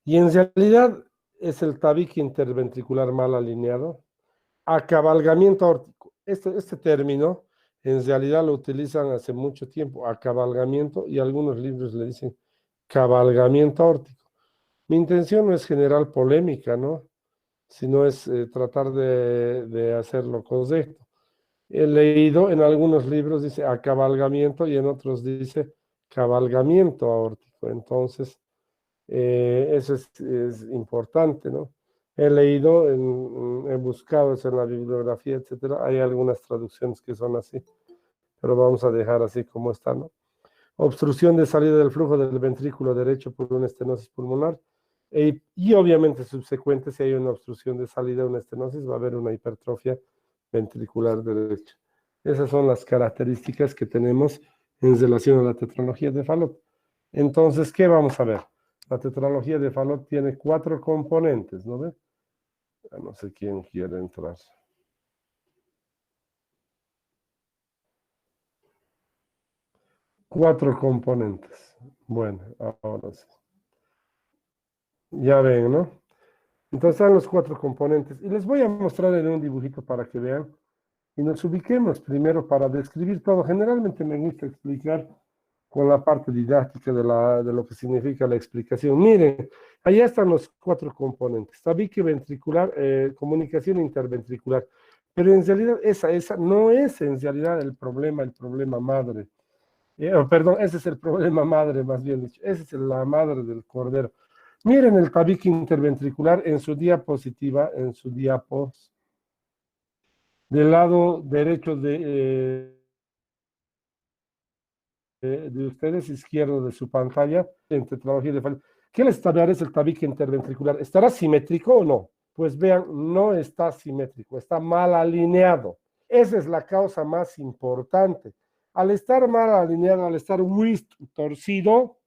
Y en realidad es el tabique interventricular mal alineado. Acabalgamiento aórtico. Este término en realidad lo utilizan hace mucho tiempo, acabalgamiento, y algunos libros le dicen cabalgamiento aórtico. Mi intención no es generar polémica, ¿no? Sino es tratar de hacerlo correcto. He leído en algunos libros dice acabalgamiento y en otros dice cabalgamiento aórtico. Entonces, eso es importante, ¿no? He leído, he buscado eso en la bibliografía, etcétera. Hay algunas traducciones que son así, pero vamos a dejar así como está, ¿no? Obstrucción de salida del flujo del ventrículo derecho por una estenosis pulmonar. Y obviamente subsecuente, si hay una obstrucción de salida, una estenosis, va a haber una hipertrofia ventricular derecha. Esas son las características que tenemos en relación a la tetralogía de Fallot. Entonces, ¿qué vamos a ver? La tetralogía de Fallot tiene 4 componentes, ¿no ve? No sé quién quiere entrar. Cuatro componentes. Bueno, ahora sí. Ya ven, ¿no? Entonces están los 4 componentes. Y les voy a mostrar en un dibujito para que vean. Y nos ubiquemos primero para describir todo. Generalmente me gusta explicar con la parte didáctica de lo que significa la explicación. Miren, allá están los 4 componentes. Tabique ventricular, comunicación interventricular. Pero en realidad esa no es en realidad el problema madre. Perdón, ese es el problema madre, más bien dicho. Esa es la madre del cordero. Miren el tabique interventricular en su diapositiva, en su diapos, del lado derecho de ustedes, izquierdo de su pantalla, en tetralogía de Fallot. ¿Qué les parece el tabique interventricular? ¿Estará simétrico o no? Pues vean, no está simétrico, está mal alineado. Esa es la causa más importante. Al estar mal alineado, al estar muy torcido,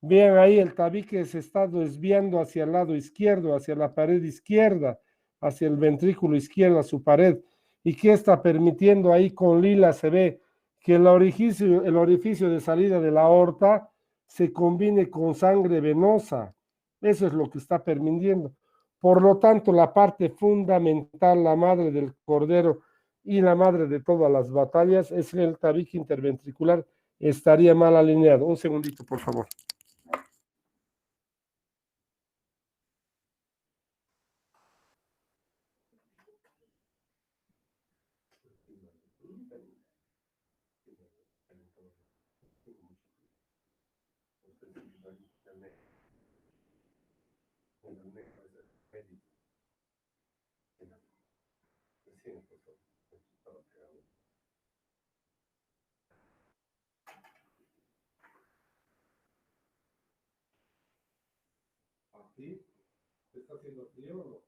vean ahí el tabique se está desviando hacia el lado izquierdo, hacia la pared izquierda, hacia el ventrículo izquierdo, a su pared. ¿Y qué está permitiendo ahí con lila? Se ve que el orificio de salida de la aorta se combine con sangre venosa. Eso es lo que está permitiendo. Por lo tanto, la parte fundamental, la madre del cordero y la madre de todas las batallas, es el tabique interventricular. Estaría mal alineado. Un segundito, por favor. ¿Sí? ¿Está haciendo frío o no?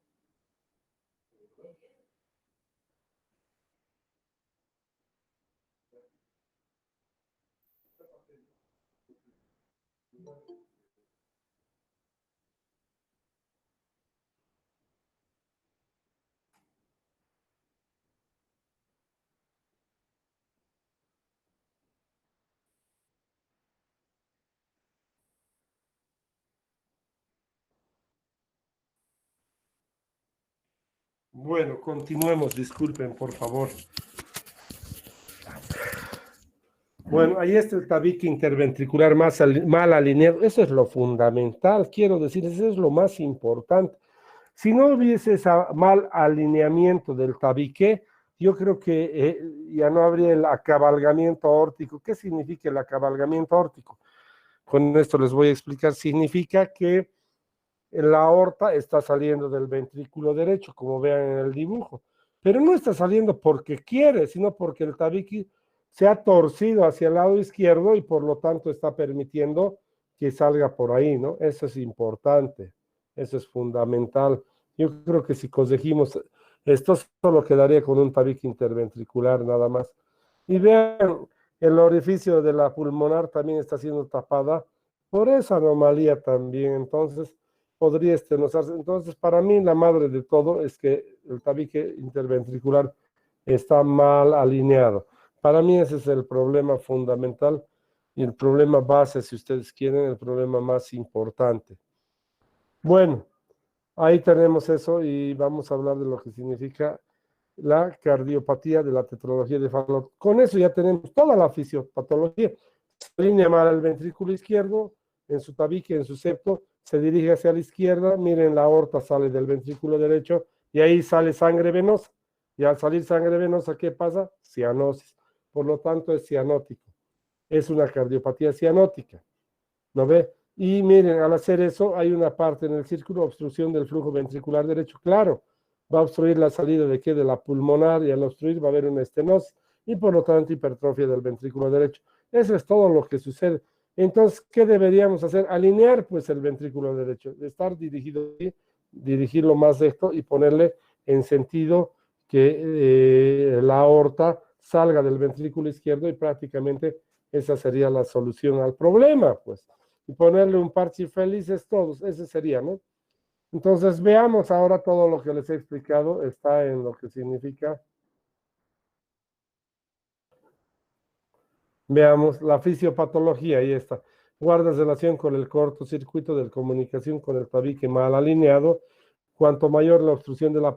Bueno, continuemos, disculpen, por favor. Bueno, ahí está el tabique interventricular mal alineado. Eso es lo fundamental, quiero decir, eso es lo más importante. Si no hubiese ese mal alineamiento del tabique, yo creo que ya no habría el acabalgamiento aórtico. ¿Qué significa el acabalgamiento aórtico? Con esto les voy a explicar. Significa que la aorta está saliendo del ventrículo derecho, como vean en el dibujo, pero no está saliendo porque quiere, sino porque el tabique se ha torcido hacia el lado izquierdo y por lo tanto está permitiendo que salga por ahí, ¿no? Eso es importante, eso es fundamental. Yo creo que si corregimos esto, solo quedaría con un tabique interventricular nada más. Y vean, el orificio de la pulmonar también está siendo tapada por esa anomalía también, entonces podría estenosarse. Entonces, para mí, la madre de todo es que el tabique interventricular está mal alineado. Para mí ese es el problema fundamental y el problema base, si ustedes quieren, el problema más importante. Bueno, ahí tenemos eso y vamos a hablar de lo que significa la cardiopatía de la tetralogía de Fallot. Con eso ya tenemos toda la fisiopatología. Se alinea mal el ventrículo izquierdo, en su tabique, en su septo, se dirige hacia la izquierda, miren, la aorta sale del ventrículo derecho y ahí sale sangre venosa. Y al salir sangre venosa, ¿qué pasa? Cianosis. Por lo tanto, es cianótico. Es una cardiopatía cianótica. ¿No ve? Y miren, al hacer eso, hay una parte en el círculo, obstrucción del flujo ventricular derecho. Claro, va a obstruir la salida de qué? De la pulmonar, y al obstruir va a haber una estenosis y por lo tanto hipertrofia del ventrículo derecho. Eso es todo lo que sucede. Entonces, ¿qué deberíamos hacer? Alinear pues el ventrículo derecho, estar dirigido, dirigirlo más recto y ponerle en sentido que la aorta salga del ventrículo izquierdo y prácticamente esa sería la solución al problema, pues. Y ponerle un parche felices todos, ese sería, ¿no? Entonces veamos ahora todo lo que les he explicado, está en lo que significa. Veamos la fisiopatología, ahí está. Guarda relación con el cortocircuito de comunicación con el tabique mal alineado. Cuanto mayor la obstrucción de la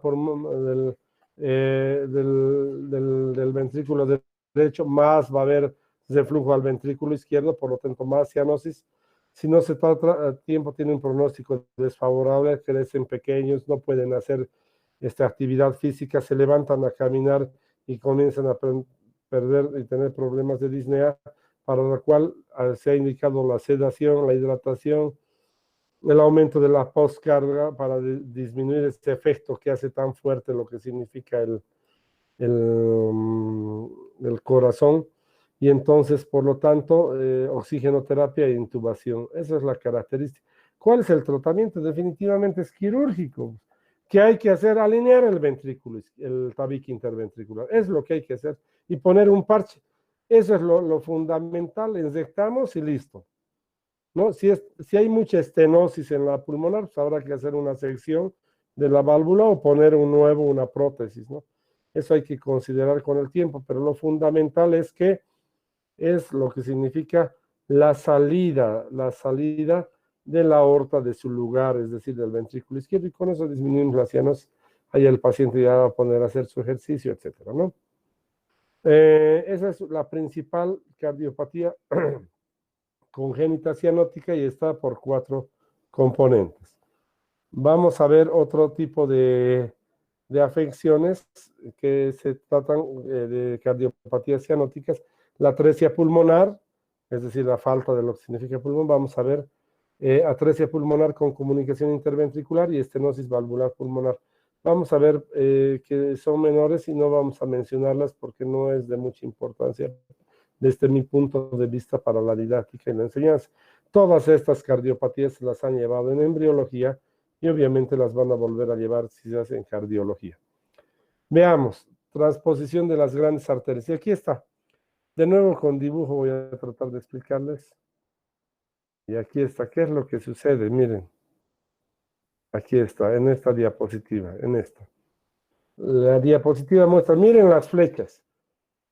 del ventrículo derecho, más va a haber reflujo al ventrículo izquierdo, por lo tanto más cianosis. Si no se trata a tiempo, tiene un pronóstico desfavorable, crecen pequeños, no pueden hacer esta actividad física, se levantan a caminar y comienzan a perder y tener problemas de disnea, para lo cual se ha indicado la sedación, la hidratación, el aumento de la postcarga para disminuir este efecto que hace tan fuerte lo que significa el corazón. Y entonces, por lo tanto, oxigenoterapia e intubación. Esa es la característica. ¿Cuál es el tratamiento? Definitivamente es quirúrgico. ¿Qué hay que hacer? Alinear el ventrículo, el tabique interventricular. Es lo que hay que hacer. Y poner un parche. Eso es lo fundamental. Inyectamos y listo. ¿No? Si hay mucha estenosis en la pulmonar, pues habrá que hacer una sección de la válvula o poner una prótesis, ¿no? Eso hay que considerar con el tiempo, pero lo fundamental es que es lo que significa la salida de la aorta de su lugar, es decir, del ventrículo izquierdo, y con eso disminuimos la cianosis. Ahí el paciente ya va a poner a hacer su ejercicio, etcétera, ¿no? Esa es la principal cardiopatía congénita cianótica y está por 4 componentes. Vamos a ver otro tipo de afecciones que se tratan de cardiopatías cianóticas. La atresia pulmonar, es decir, la falta de lo que significa pulmón. Vamos a ver atresia pulmonar con comunicación interventricular y estenosis valvular pulmonar. Vamos a ver que son menores y no vamos a mencionarlas porque no es de mucha importancia desde mi punto de vista para la didáctica y la enseñanza. Todas estas cardiopatías se las han llevado en embriología y obviamente las van a volver a llevar si se hace en cardiología. Veamos, transposición de las grandes arterias. Y aquí está. De nuevo con dibujo voy a tratar de explicarles. Y aquí está. ¿Qué es lo que sucede? Miren. Aquí está, en esta diapositiva, en esta. La diapositiva muestra, miren las flechas.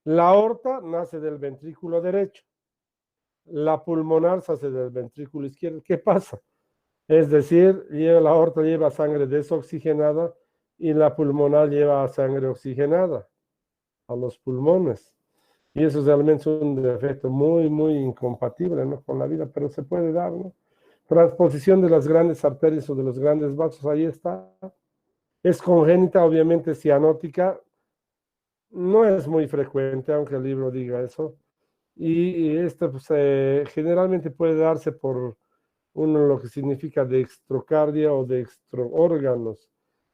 La aorta nace del ventrículo derecho. La pulmonar se hace del ventrículo izquierdo. ¿Qué pasa? Es decir, la aorta lleva sangre desoxigenada y la pulmonar lleva sangre oxigenada a los pulmones. Y eso realmente es un defecto muy, muy incompatible, ¿no?, con la vida, pero se puede dar, ¿no? Transposición de las grandes arterias o de los grandes vasos, ahí está. Es congénita, obviamente cianótica. No es muy frecuente, aunque el libro diga eso. Y esto pues, generalmente puede darse por lo que significa dextrocardia o dextroórganos,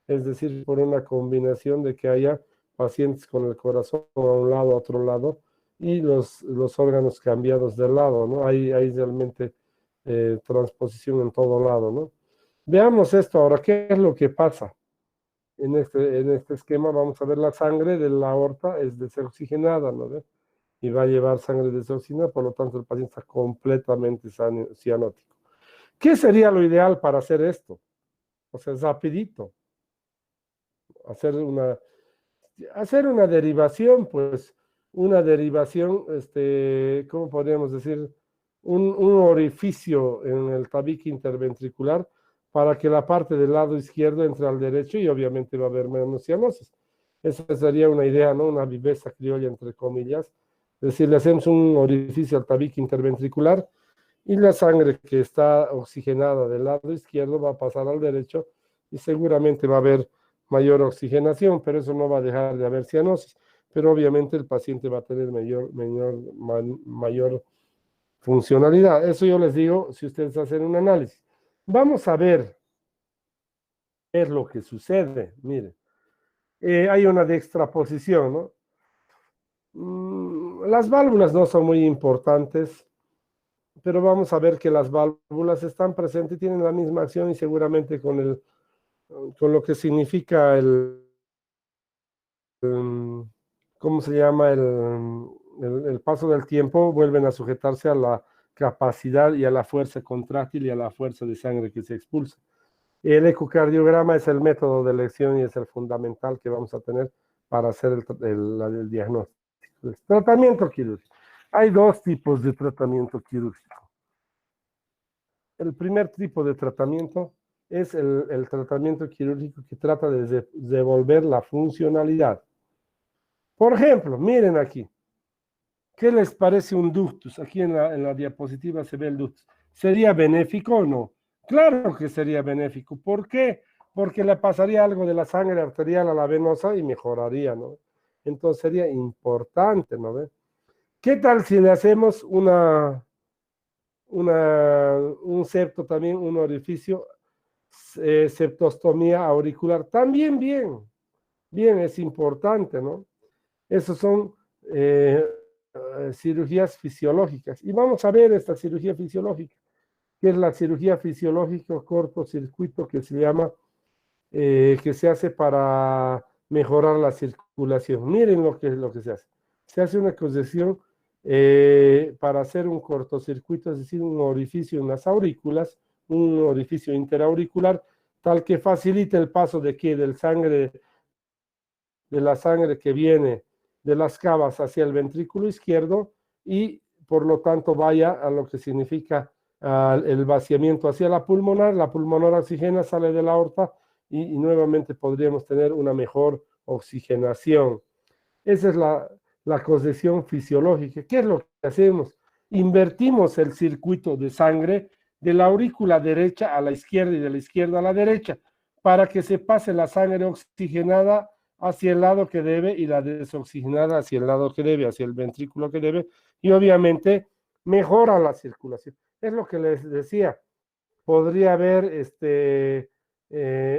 es decir, por una combinación de que haya pacientes con el corazón a un lado, a otro lado, y los órganos cambiados de lado, ¿no? Hay realmente transposición en todo lado, ¿no? Veamos esto ahora, ¿qué es lo que pasa? En este esquema vamos a ver la sangre de la aorta es desoxigenada, ¿no? Y va a llevar sangre desoxigenada, por lo tanto el paciente está completamente cianótico. ¿Qué sería lo ideal para hacer esto? O sea, rapidito. Hacer una derivación, pues, una derivación, ¿cómo podríamos decir? Un orificio en el tabique interventricular para que la parte del lado izquierdo entre al derecho y obviamente va a haber menos cianosis. Esa sería una idea, ¿no? Una viveza criolla, entre comillas. Es decir, le hacemos un orificio al tabique interventricular y la sangre que está oxigenada del lado izquierdo va a pasar al derecho y seguramente va a haber mayor oxigenación, pero eso no va a dejar de haber cianosis. Pero obviamente el paciente va a tener mayor funcionalidad. Eso yo les digo si ustedes hacen un análisis. Vamos a ver qué es lo que sucede. Miren, hay una dextraposición, ¿no? Las válvulas no son muy importantes, pero vamos a ver que las válvulas están presentes y tienen la misma acción y seguramente con lo que significa ¿cómo se llama? El paso del tiempo, vuelven a sujetarse a la capacidad y a la fuerza contráctil y a la fuerza de sangre que se expulsa. El ecocardiograma es el método de elección y es el fundamental que vamos a tener para hacer el diagnóstico. Tratamiento quirúrgico. Hay dos tipos de tratamiento quirúrgico. El primer tipo de tratamiento es el tratamiento quirúrgico que trata de devolver la funcionalidad. Por ejemplo, miren aquí. ¿Qué les parece un ductus? Aquí en la diapositiva se ve el ductus. ¿Sería benéfico o no? Claro que sería benéfico. ¿Por qué? Porque le pasaría algo de la sangre arterial a la venosa y mejoraría, ¿no? Entonces sería importante, ¿no? ¿Qué tal si le hacemos un septo también, un orificio, septostomía auricular? También bien, es importante, ¿no? Esos son cirugías fisiológicas. Y vamos a ver esta cirugía fisiológica, que es la cirugía fisiológica cortocircuito que se llama, que se hace para mejorar la circulación. Miren lo que se hace. Se hace una concesión para hacer un cortocircuito, es decir, un orificio en las aurículas, un orificio interauricular, tal que facilite el paso de la sangre que viene de las cavas hacia el ventrículo izquierdo y por lo tanto vaya a lo que significa el vaciamiento hacia la pulmonar oxigena, sale de la aorta y nuevamente podríamos tener una mejor oxigenación. Esa es la concesión fisiológica. ¿Qué es lo que hacemos? Invertimos el circuito de sangre de la aurícula derecha a la izquierda y de la izquierda a la derecha para que se pase la sangre oxigenada hacia el lado que debe y la desoxigenada hacia el lado que debe, hacia el ventrículo que debe, y obviamente mejora la circulación. Es lo que les decía, podría haber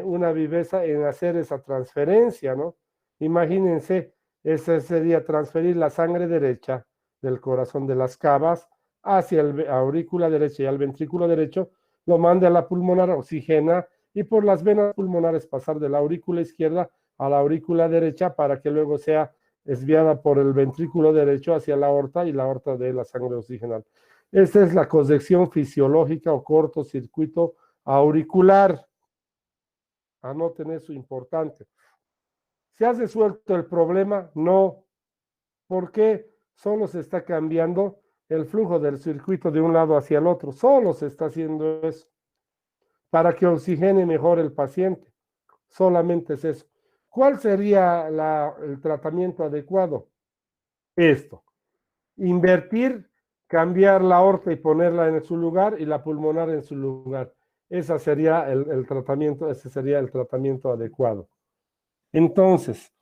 una viveza en hacer esa transferencia, ¿no? Imagínense, ese sería transferir la sangre derecha del corazón de las cavas hacia la aurícula derecha y al ventrículo derecho, lo manda a la pulmonar, oxigena, y por las venas pulmonares pasar de la aurícula izquierda a la aurícula derecha para que luego sea desviada por el ventrículo derecho hacia la aorta y la aorta de la sangre oxigenada. Esta es la concepción fisiológica o cortocircuito auricular. Anoten eso importante. ¿Se ha resuelto el problema? No. ¿Por qué? Solo se está cambiando el flujo del circuito de un lado hacia el otro. Solo se está haciendo eso para que oxigene mejor el paciente. Solamente es eso. ¿Cuál sería el tratamiento adecuado? Esto. Invertir, cambiar la aorta y ponerla en su lugar y la pulmonar en su lugar. Ese sería el tratamiento adecuado. Entonces,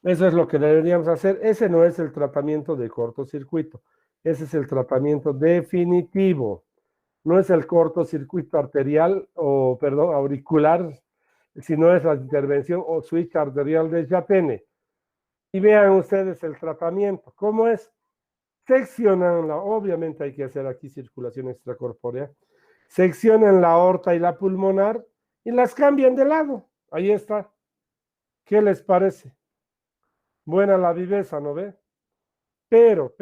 eso es lo que deberíamos hacer. Ese no es el tratamiento de cortocircuito. Ese es el tratamiento definitivo. No es el cortocircuito arterial o, perdón, auricular, sino es la intervención o switch arterial de Jatene. Y vean ustedes el tratamiento. ¿Cómo es? Seccionan obviamente hay que hacer aquí circulación extracorpórea, seccionan la aorta y la pulmonar y las cambian de lado. Ahí está. ¿Qué les parece? Buena la viveza, ¿no ve? Pero,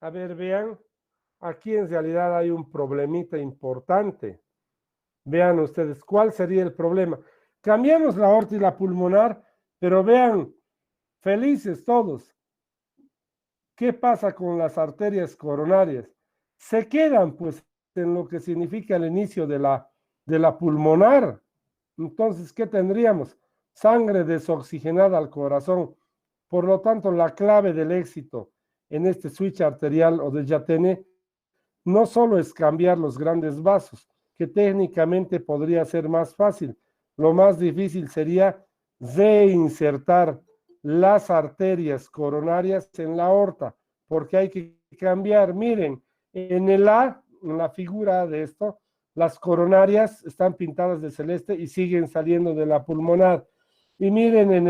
a ver, vean, aquí en realidad hay un problemita importante. Vean ustedes, ¿cuál sería el problema? Cambiamos la aorta y la pulmonar, pero vean, felices todos. ¿Qué pasa con las arterias coronarias? Se quedan, pues, en lo que significa el inicio de la de la pulmonar. Entonces, ¿qué tendríamos? Sangre desoxigenada al corazón. Por lo tanto, la clave del éxito en este switch arterial o de Yatene no solo es cambiar los grandes vasos, que técnicamente podría ser más fácil. Lo más difícil sería reinsertar las arterias coronarias en la aorta, porque hay que cambiar. Miren, en el A, en la figura de esto, las coronarias están pintadas de celeste y siguen saliendo de la pulmonar. Y miren, en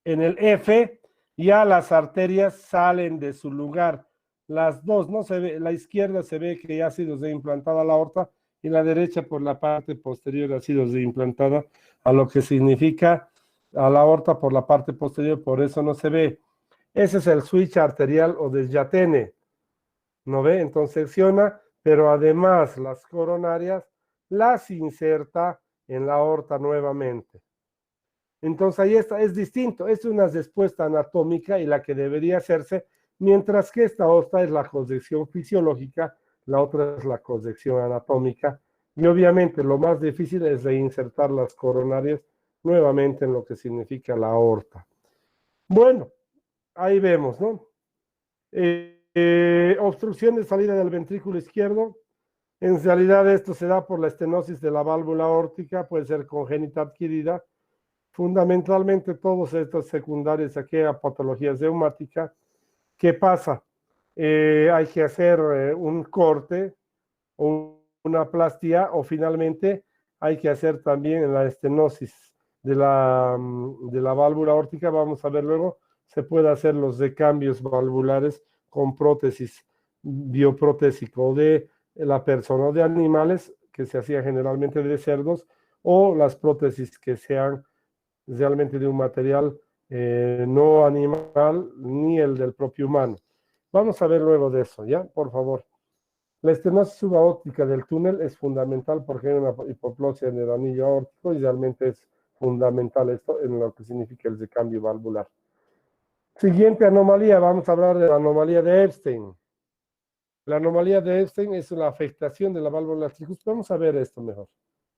el F, ya las arterias salen de su lugar. Las dos, no se ve, la izquierda se ve que ya ha sido reimplantada la aorta y la derecha por la parte posterior ha sido reimplantada, a lo que significa a la aorta por la parte posterior, por eso no se ve. Ese es el switch arterial o de Yatene, ¿no ve? Entonces secciona, pero además las coronarias las inserta en la aorta nuevamente. Entonces ahí está, es distinto, es una respuesta anatómica y la que debería hacerse, mientras que esta otra es la corrección fisiológica, la otra es la corrección anatómica, y obviamente lo más difícil es reinsertar las coronarias nuevamente en lo que significa la aorta. Bueno, ahí vemos, ¿no? Obstrucción de salida del ventrículo izquierdo. En realidad esto se da por la estenosis de la válvula aórtica, puede ser congénita adquirida. Fundamentalmente todos estos secundarios aquí a patología reumática. ¿Qué pasa? Hay que hacer un corte o una plastía o finalmente hay que hacer también la estenosis de la válvula aórtica. Vamos a ver luego, se puede hacer los recambios valvulares con prótesis bioprotésico de la persona o de animales que se hacía generalmente de cerdos o las prótesis que sean realmente de un material no animal ni el del propio humano. Vamos a ver luego de eso, ¿ya? Por favor. La estenosis subaórtica del túnel es fundamental porque hay una hipoplosia en el anillo aórtico y realmente es fundamental esto en lo que significa el recambio valvular. Siguiente anomalía, vamos a hablar de la anomalía de Epstein. La anomalía de Epstein es la afectación de la válvula tricuspide. Vamos a ver esto mejor.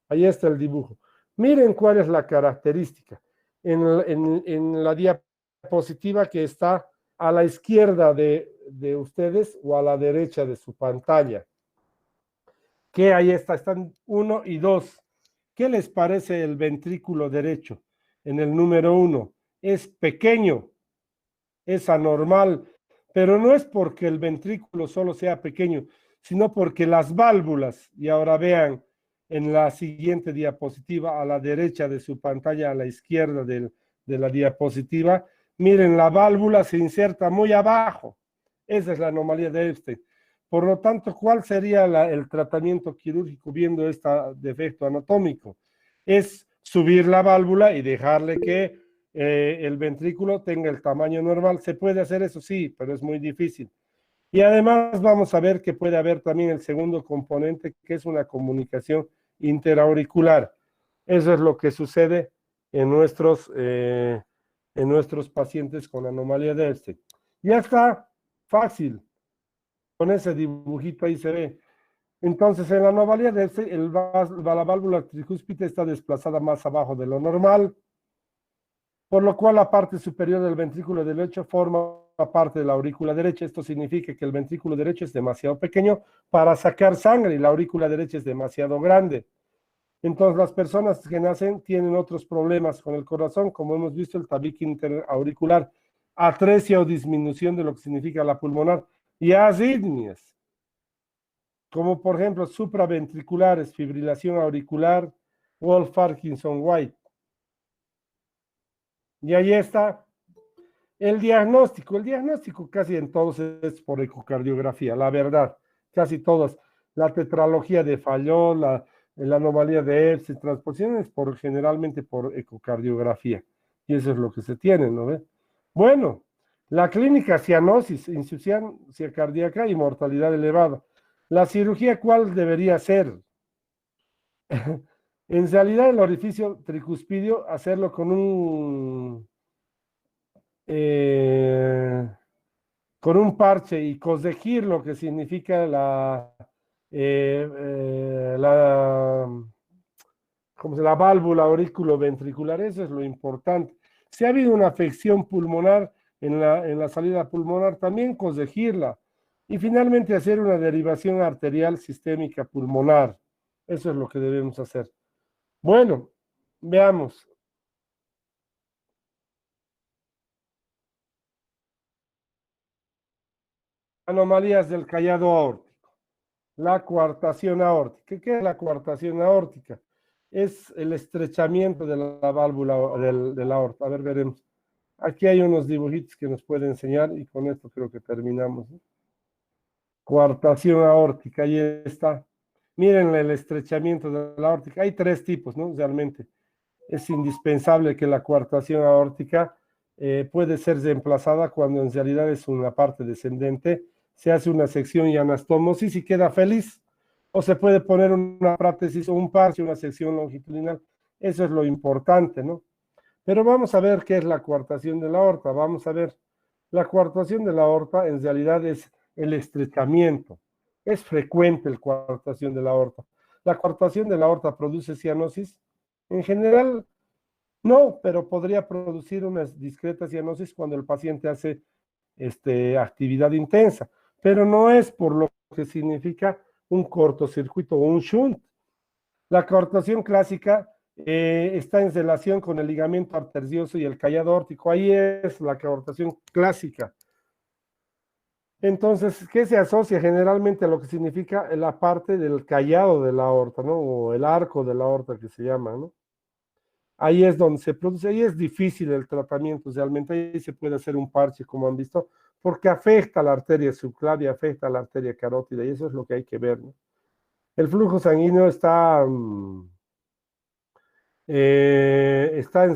Ahí está el dibujo. Miren cuál es la característica. En la diapositiva que está a la izquierda de ustedes o a la derecha de su pantalla. Que ahí está, están 1 y 2. ¿Qué les parece el ventrículo derecho? En el número 1. Es pequeño, es anormal, pero no es porque el ventrículo solo sea pequeño, sino porque las válvulas, y ahora vean en la siguiente diapositiva, a la derecha de su pantalla, a la izquierda de la diapositiva, miren, la válvula se inserta muy abajo. Esa es la anomalía de Epstein. Por lo tanto, ¿cuál sería el tratamiento quirúrgico viendo este defecto anatómico? Es subir la válvula y dejarle que el ventrículo tenga el tamaño normal. ¿Se puede hacer eso? Sí, pero es muy difícil. Y además vamos a ver que puede haber también el segundo componente, que es una comunicación interauricular. Eso es lo que sucede en nuestros pacientes con anomalía de Epstein. Ya está fácil. Con ese dibujito ahí se ve. Entonces, en la anomalía de Epstein, la válvula tricúspide está desplazada más abajo de lo normal, por lo cual la parte superior del ventrículo derecho forma parte de la aurícula derecha. Esto significa que el ventrículo derecho es demasiado pequeño para sacar sangre y la aurícula derecha es demasiado grande. Entonces, las personas que nacen tienen otros problemas con el corazón, como hemos visto, el tabique interauricular, atresia o disminución de lo que significa la pulmonar, y arritmias, como por ejemplo supraventriculares, fibrilación auricular, Wolff-Parkinson-White. Y ahí está el diagnóstico. El diagnóstico casi en todos es por ecocardiografía, la verdad, casi todas. La tetralogía de Fallot, la anomalía de Epstein, transposiciones generalmente por ecocardiografía. Y eso es lo que se tiene, ¿no ve? Bueno, la clínica cianosis, insuficiencia cardíaca y mortalidad elevada. La cirugía, ¿cuál debería ser? En realidad, el orificio tricuspidio, hacerlo con un parche y corregir lo que significa la válvula auriculoventricular, eso es lo importante. Si ha habido una afección pulmonar en la salida pulmonar, también corregirla. Y finalmente hacer una derivación arterial sistémica pulmonar. Eso es lo que debemos hacer. Bueno, veamos. Anomalías del callado aórtico. La coartación aórtica. ¿Qué es la coartación aórtica? Es el estrechamiento de la válvula de la aorta. A ver, veremos. Aquí hay unos dibujitos que nos pueden enseñar y con esto creo que terminamos, ¿no? Coartación aórtica, ahí está. Miren el estrechamiento de la aórtica. Hay tres tipos, ¿no? Realmente es indispensable que la coartación aórtica puede ser reemplazada cuando en realidad es una parte descendente. Se hace una sección y anastomosis y queda feliz. O se puede poner una prótesis o un parche, una sección longitudinal. Eso es lo importante, ¿no? Pero vamos a ver qué es la coartación de la aorta. Vamos a ver. La coartación de la aorta en realidad es el estrechamiento. Es frecuente la coartación de la aorta. ¿La coartación de la aorta produce cianosis? En general, no, pero podría producir una discreta cianosis cuando el paciente hace actividad intensa, pero no es por lo que significa un cortocircuito o un shunt. La coartación clásica está en relación con el ligamento arterioso y el callado aórtico. Ahí es la coartación clásica. Entonces, ¿qué se asocia generalmente a lo que significa la parte del callado de la aorta, ¿no? O el arco de la aorta que se llama, ¿no? Ahí es donde se produce, ahí es difícil el tratamiento, realmente ahí se puede hacer un parche, como han visto, porque afecta a la arteria subclavia, afecta a la arteria carótida, y eso es lo que hay que ver, ¿no? El flujo sanguíneo está en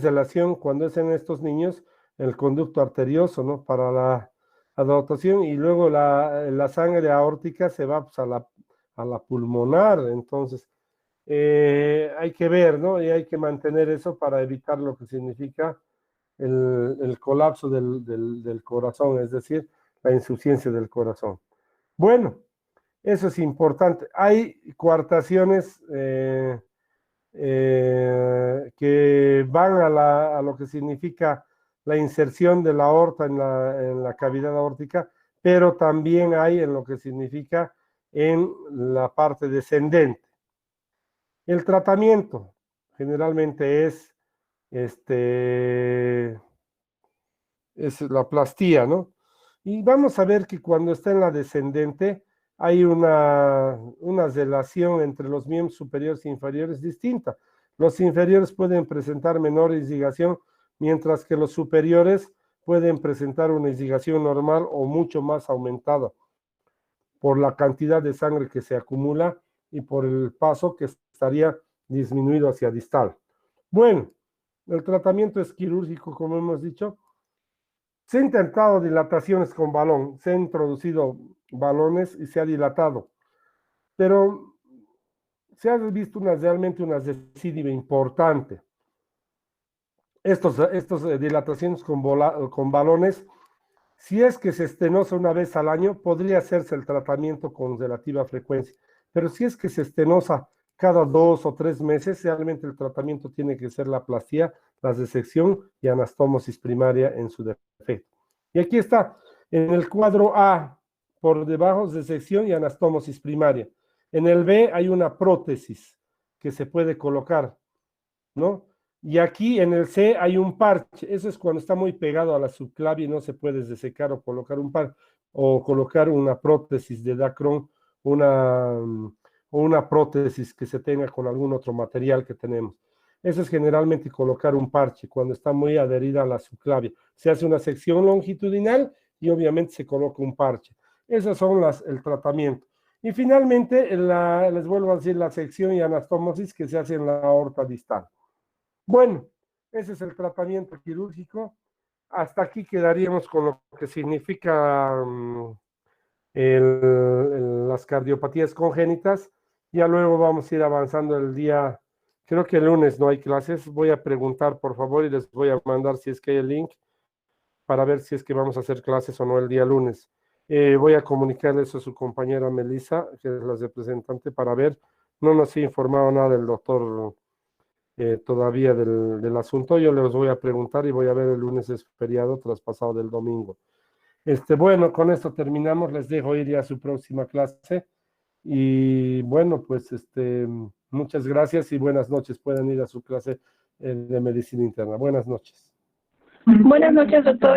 relación, cuando es en estos niños, el conducto arterioso, ¿no? Para la dotación, y luego la sangre aórtica se va pues, a la pulmonar, entonces hay que ver, ¿no? Y hay que mantener eso para evitar lo que significa el colapso del corazón, es decir, la insuficiencia del corazón. Bueno, eso es importante. Hay coartaciones que van a lo que significa la inserción de la aorta en la cavidad aórtica, pero también hay en lo que significa en la parte descendente. El tratamiento generalmente es la plastía, ¿no? Y vamos a ver que cuando está en la descendente hay una relación entre los miembros superiores e inferiores distinta. Los inferiores pueden presentar menor irrigación, mientras que los superiores pueden presentar una irrigación normal o mucho más aumentada por la cantidad de sangre que se acumula y por el paso que estaría disminuido hacia distal. Bueno, el tratamiento es quirúrgico, como hemos dicho. Se han intentado dilataciones con balón, se han introducido balones y se ha dilatado, pero se ha visto realmente una recidiva importante. Estos dilataciones con balones, si es que se estenosa una vez al año, podría hacerse el tratamiento con relativa frecuencia, pero si es que se estenosa cada 2 o 3 meses, realmente el tratamiento tiene que ser la plastía, la resección y anastomosis primaria en su defecto. Y aquí está, en el cuadro A, por debajo, resección y anastomosis primaria. En el B hay una prótesis que se puede colocar, ¿no? Y aquí en el C hay un parche, eso es cuando está muy pegado a la subclavia y no se puede desecar o colocar un parche, o colocar una prótesis de Dacron, o una prótesis que se tenga con algún otro material que tenemos. Eso es generalmente colocar un parche cuando está muy adherida a la subclavia. Se hace una sección longitudinal y obviamente se coloca un parche. Esas son el tratamiento. Y finalmente, les vuelvo a decir, la sección y anastomosis que se hace en la aorta distal. Bueno, ese es el tratamiento quirúrgico. Hasta aquí quedaríamos con lo que significa las cardiopatías congénitas. Ya luego vamos a ir avanzando el día, creo que el lunes no hay clases. Voy a preguntar, por favor, y les voy a mandar si es que hay el link para ver si es que vamos a hacer clases o no el día lunes. Voy a comunicarle eso a su compañera Melissa, que es la representante, para ver. No nos ha informado nada del doctor todavía del asunto. Yo les voy a preguntar y voy a ver el lunes es feriado traspasado del domingo. Bueno, con esto terminamos. Les dejo ir ya a su próxima clase. Y bueno, pues muchas gracias y buenas noches. Pueden ir a su clase de medicina interna. Buenas noches. Buenas noches, doctor.